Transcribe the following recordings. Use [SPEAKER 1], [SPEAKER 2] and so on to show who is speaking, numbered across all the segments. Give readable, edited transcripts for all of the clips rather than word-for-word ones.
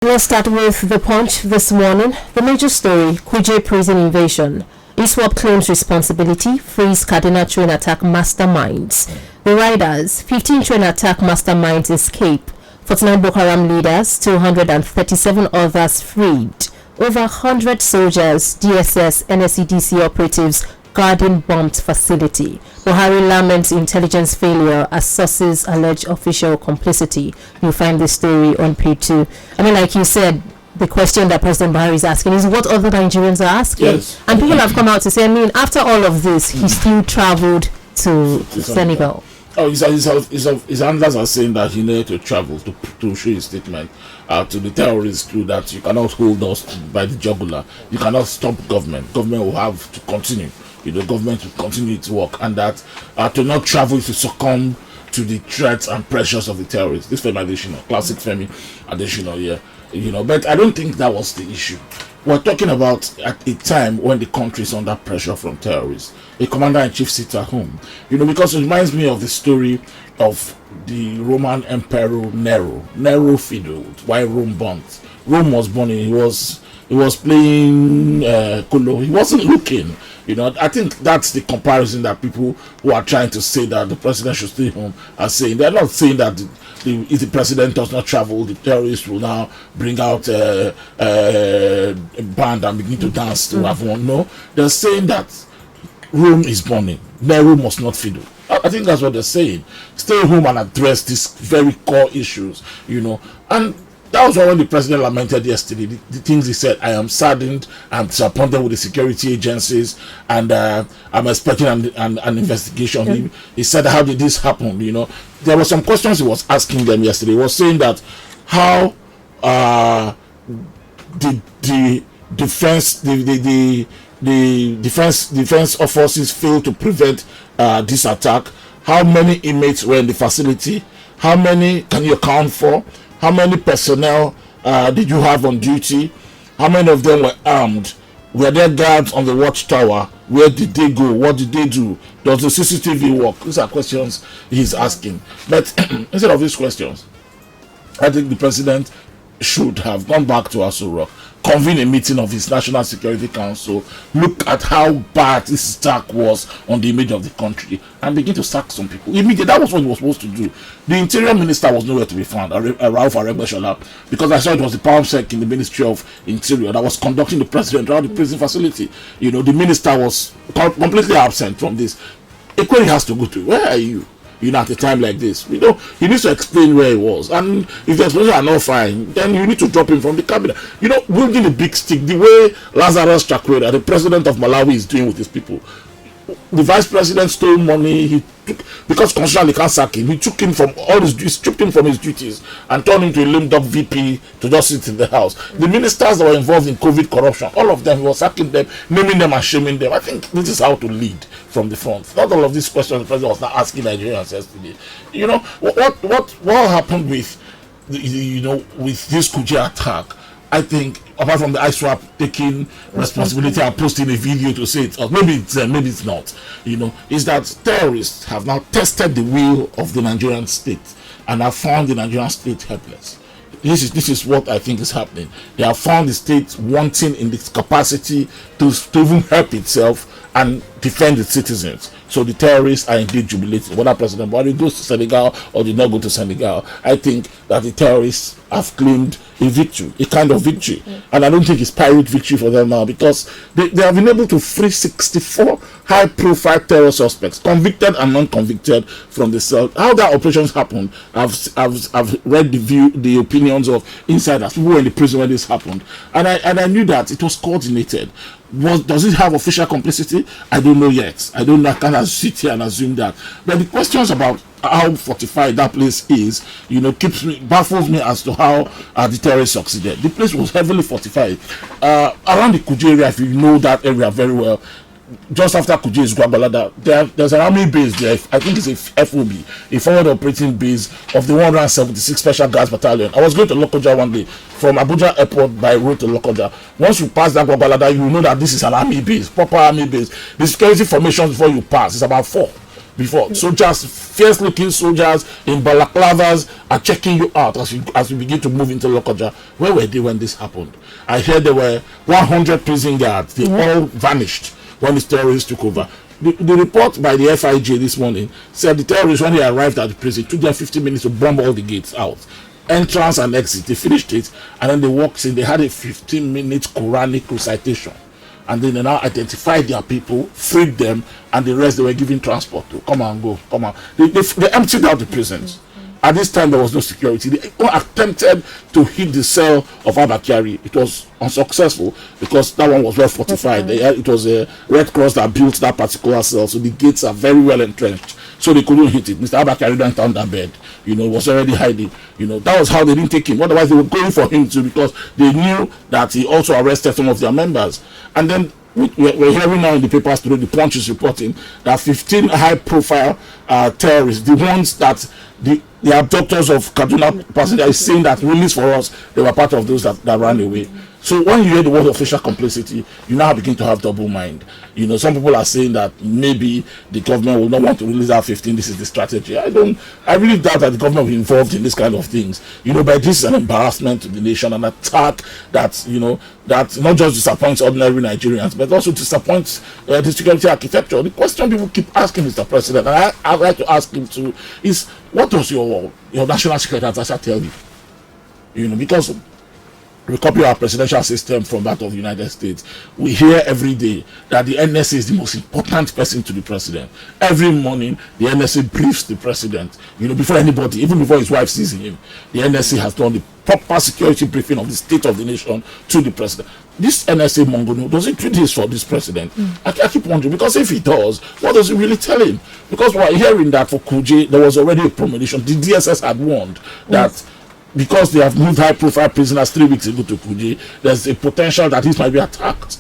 [SPEAKER 1] Let's start with the Punch this morning. The major story: Kuje prison invasion. ISWAP claims responsibility, frees Kaduna train attack masterminds. The riders, 15 train attack masterminds escape. 49 Boko Haram leaders, 237 others freed. Over 100 soldiers, DSS, NSCDC operatives guarding bombed facility. Buhari laments intelligence failure as sources allege official complicity. You'll find this story on page 2. I mean, like you said, the question that President Buhari is asking is what other Nigerians are asking.
[SPEAKER 2] Yes.
[SPEAKER 1] And people have come out to say, I mean, after all of this, he still traveled to Senegal.
[SPEAKER 2] Oh, his handlers are saying that he needed to travel to show his statement to the terrorists too, that you cannot hold us by the jugular. You cannot stop government. Government will have to continue. Government will continue its work, and that to not travel is to succumb to the threats and pressures of the terrorists. This Femi Adesina, classic Femi Adesina, yeah. But I don't think that was the issue. We're talking about at a time when the country is under pressure from terrorists. A commander-in-chief sits at home, because it reminds me of the story of the Roman Emperor Nero. Nero fiddled while Rome burnt. Rome was burning. He was playing Colo. He wasn't looking. I think that's the comparison that people who are trying to say that the president should stay home are saying. They're not saying that if the president does not travel, the terrorists will now bring out a band and begin to dance to everyone. No, they're saying that Rome is burning. Nero must not fiddle. I think that's what they're saying. Stay home and address these very core issues, and that was when the president lamented yesterday the things he said. I am saddened and disappointed with the security agencies, and I'm expecting an investigation. He said, how did this happen? There were some questions he was asking them yesterday. He was saying that how did the defense forces fail to prevent this attack? How many inmates were in the facility? How many can you account for? How many personnel did you have on duty? How many of them were armed? Were there guards on the watchtower? Where did they go? What did they do? Does the CCTV work? These are questions he's asking. But instead of these questions, I think the president should have gone back to Aso Rock, convene a meeting of his National Security Council, look at how bad this attack was on the image of the country, and begin to sack some people. Immediately, that was what he was supposed to do. The Interior Minister was nowhere to be found, Ralph Aregbesola, because I saw it was the PalmSec in the Ministry of Interior that was conducting the president around the prison facility. The minister was completely absent from this. Equally has to go to, where are you? At a time like this, he needs to explain where he was, and if the explanations are not fine, then you need to drop him from the cabinet. Wielding a big stick, the way Lazarus Chakwera, the president of Malawi, is doing with his people. The vice president stole money. He took, because constitutionally can't sack him. He took him from all his duties, stripped him from his duties, and turned him to a lame duck VP to just sit in the house. The ministers that were involved in COVID corruption, all of them, he was sacking them, naming them and shaming them. I think this is how to lead from the front. Not all of these questions the president was not asking Nigerians yesterday. What happened with with this Kuje attack? I think, apart from the ISWAP taking responsibility and posting a video to say it, or maybe it's not, is that terrorists have now tested the will of the Nigerian state and have found the Nigerian state helpless. This is what I think is happening. They have found the state wanting in its capacity to even help itself and defend its citizens. So the terrorists are indeed jubilating. Whether President Buhari goes to Senegal or did not go to Senegal, I think that the terrorists have claimed a victory, a kind of victory. And I don't think it's pirate victory for them now, because they have been able to free 64 high-profile terror suspects, convicted and non-convicted, from the cell. How that operations happened, I've read the opinions of insiders, people who were in the prison when this happened, and I knew that it was coordinated. Does it have official complicity? I don't know yet. I can't sit here and assume that. But the questions about how fortified that place is, baffles me as to how the terrorists succeeded. The place was heavily fortified. Around the Kuje area, if you know that area very well, just after Kuje is 𝐒𝐏𝐈𝐑𝐀, there's an army base there. I think it's a FOB, a forward operating base of the 176 Special Guards Battalion. I was going to Lokoja one day from Abuja Airport by road to Lokoja. Once you pass that 𝐒𝐏𝐈𝐑𝐀, you know that this is an army base, proper army base. The security formations before you pass is about 4. before. Soldiers, fierce-looking soldiers in balaclavas are checking you out as you begin to move into Lokoja. Where were they when this happened? I heard there were 100 prison guards. They all vanished when the terrorists took over. The report by the FIJ this morning said the terrorists, when they arrived at the prison, took them 15 minutes to bomb all the gates out. Entrance and exit. They finished it, and then they walked in. They had a 15-minute Quranic recitation. And then they now identified their people, freed them, and the rest they were giving transport to. Come on, go, come on. They emptied out the prisons. At this time, there was no security. They attempted to hit the cell of 𝐈𝐍𝐒𝐈𝐑𝐀𝐓𝐈𝐍. It was unsuccessful because that one was well fortified. It was a Red Cross that built that particular cell, so the gates are very well entrenched. So they couldn't hit it. Mr. 𝐈𝐍𝐒𝐈𝐑𝐀 went down that bed. Was already hiding. That was how they didn't take him. Otherwise, they were going for him too, because they knew that he also arrested some of their members. And then we're hearing now in the papers today, the Punch is reporting that 15 high-profile terrorists, the ones that the abductors of Kaduna passenger is saying that released for us, they were part of those that ran away. So when you hear the word official complicity, you now begin to have double mind. Some people are saying that maybe the government will not want to release our 15. This is the strategy. I really doubt that the government will be involved in this kind of things. But this is an embarrassment to the nation, an attack that that not just disappoints ordinary Nigerians, but also disappoints the security architecture. The question people keep asking Mr. President, and I'd like to ask him too, is what does your national security advisor tell you? Because we copy our presidential system from that of the United States. We hear every day that the NSA is the most important person to the president. Every morning, the NSA briefs the president. Before anybody, even before his wife sees him, the NSA has done the proper security briefing of the state of the nation to the president. This NSA Mongono, does it do this for this president? I keep wondering, because if he does, what does he really tell him? Because we're hearing that for Kuje, there was already a premonition. The DSS had warned that because they have moved high-profile prisoners 3 weeks ago to Kuje, there's a potential that he might be attacked.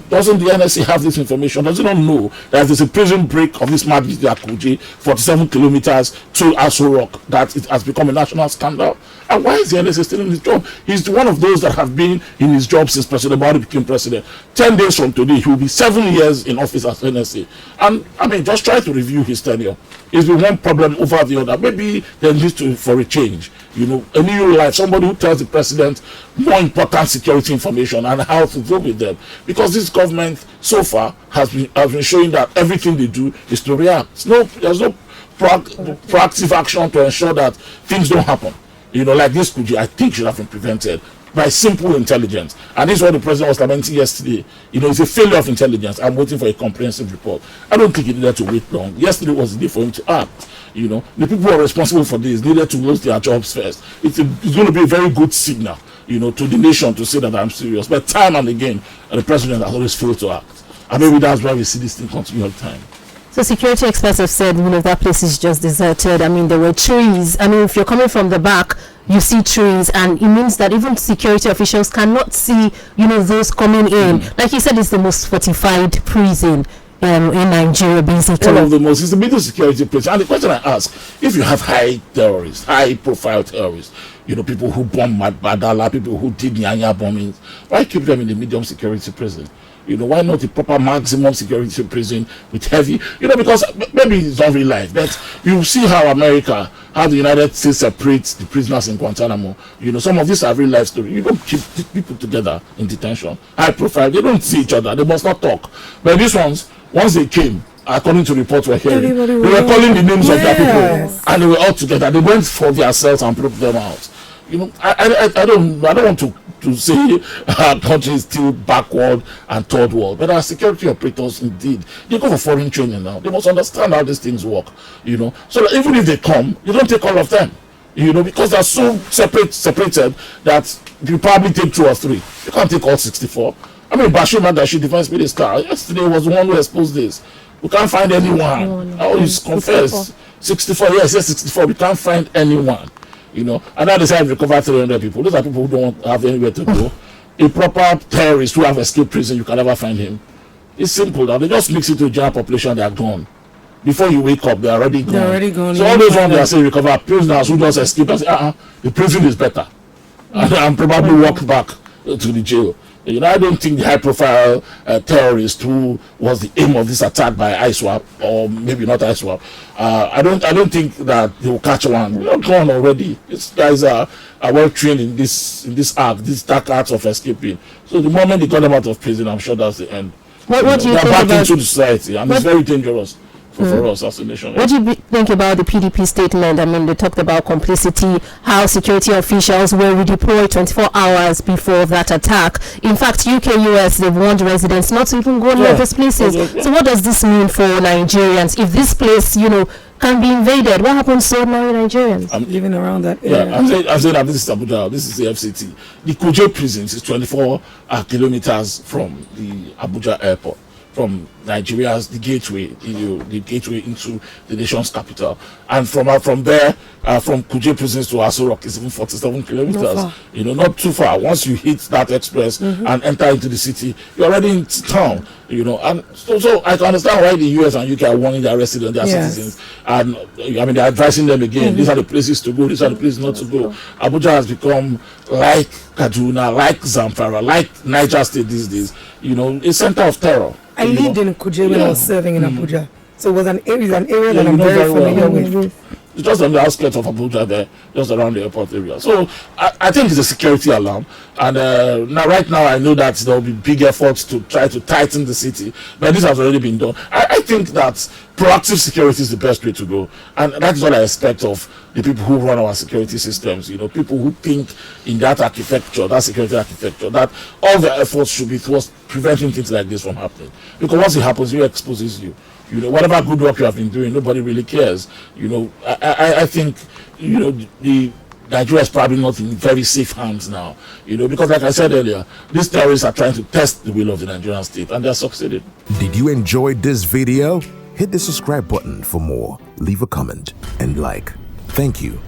[SPEAKER 2] Doesn't the NSA have this information? Does it not know that there's a prison break of this mad visit at Kuje, 47 kilometers to Aso Rock, that it has become a national scandal? And why is the NSA still in his job? He's one of those that have been in his job since President Buhari became president. 10 days from today, he will be 7 years in office as NSA. And just try to review his tenure. It's been one problem over the other. Maybe there needs for a change. A new life, somebody who tells the president more important security information and how to deal with them. Because this government so far has been showing that everything they do is to react. There's no proactive action to ensure that things don't happen. Like this Kuje, I think should have been prevented by simple intelligence. And this is what the president was lamenting yesterday. It's a failure of intelligence. I'm waiting for a comprehensive report. I don't think he needed to wait long. Yesterday was the day for him to act. The people who are responsible for this needed to lose their jobs first. It's going to be a very good signal, to the nation to say that I'm serious. But time and again, the president has always failed to act. And maybe that's why we see this thing continue all the time.
[SPEAKER 1] So security experts have said, that place is just deserted. There were trees. If you're coming from the back, you see trees, and it means that even security officials cannot see, those coming in. Like you said, it's the most fortified prison in Nigeria, basically.
[SPEAKER 2] One of the most, it's the middle security prison. And the question I ask, if you have high-profile terrorists, people who bombed Badala, people who did Nyanya bombings, why keep them in the medium security prison? Why not the proper maximum security prison with heavy, because maybe it's not real life, but you see how the United States separates the prisoners in Guantanamo. Some of these are real life stories. You don't keep people together in detention. High profile, they don't see each other, they must not talk. But these ones, once they came, according to reports we're hearing, they were calling the names of their people, and they were all together. They went for their cells and broke them out. I don't want to say our country is still backward and third world, but our security operators, indeed, they go for foreign training now. They must understand how these things work. So that even if they come, you don't take all of them. Because they're so separated that you probably take 2 or 3. You can't take all 64. Bashir Madashi, defense minister, yesterday was the one who exposed this. We can't find anyone. He's confessed. 64, yes, 64. We can't find anyone. And now they say recover 300 people. Those are people who don't have anywhere to go. A proper terrorist who have escaped prison, you can never find him. It's simple now. They just mix it to the general population, they are gone. Before you wake up, they're already gone. So all those ones that say recover prisoners who just escape, I say, the prison is better. And probably walk back to the jail. You know, I don't think the high-profile terrorist who was the aim of this attack by ISWAP, or maybe not ISWAP, I don't think that they will catch one. They're gone already. These guys are well trained in this dark arts of escaping. So the moment they got them out of prison, I'm sure that's the end.
[SPEAKER 1] What do you think
[SPEAKER 2] back
[SPEAKER 1] about
[SPEAKER 2] into the society, and it's very dangerous for us as a nation.
[SPEAKER 1] What do you think about the PDP statement? I mean, they talked about complicity, how security officials were redeployed 24 hours before that attack. In fact, UK-US, they've warned residents not to even go near these places. So what does this mean for Nigerians? If this place, you know, can be invaded, what happens to ordinary Nigerians?
[SPEAKER 3] I'm living around that area.
[SPEAKER 2] Yeah, I'm saying that this is Abuja, this is the FCT. The Kuje prisons is 24 kilometers from the Abuja airport, from Nigeria's the gateway into the nation's capital, and from there, from Kuje prisons to Aso Rock is even 47 kilometers. You know, not too far. Once you hit that express and enter into the city, you're already in town. You know, and so I can understand why the US and UK are warning their residents, their citizens, and I mean they're advising them again. These are the places to go. These are the places not to go. Abuja has become like Kaduna, like Zamfara, like Niger State these days. You know, a center of terror.
[SPEAKER 3] I lived in Kuje when I was serving in Abuja, so it was an area that I'm very familiar with.
[SPEAKER 2] It's just on the outskirts of Abuja there, just around the airport area. So I think it's a security alarm. And right now I know that there will be big efforts to try to tighten the city, but this has already been done. I think that proactive security is the best way to go. And that is what I expect of the people who run our security systems. You know, people who think in that architecture, that security architecture, that all their efforts should be towards preventing things like this from happening. Because once it happens, it exposes you. You know, whatever good work you have been doing, nobody really cares. You know, I think, you know, the Nigeria is probably not in very safe hands now. You know, because like I said earlier, these terrorists are trying to test the will of the Nigerian state, and they're succeeding.
[SPEAKER 4] Did you enjoy this video? Hit the subscribe button for more. Leave a comment and like. Thank you.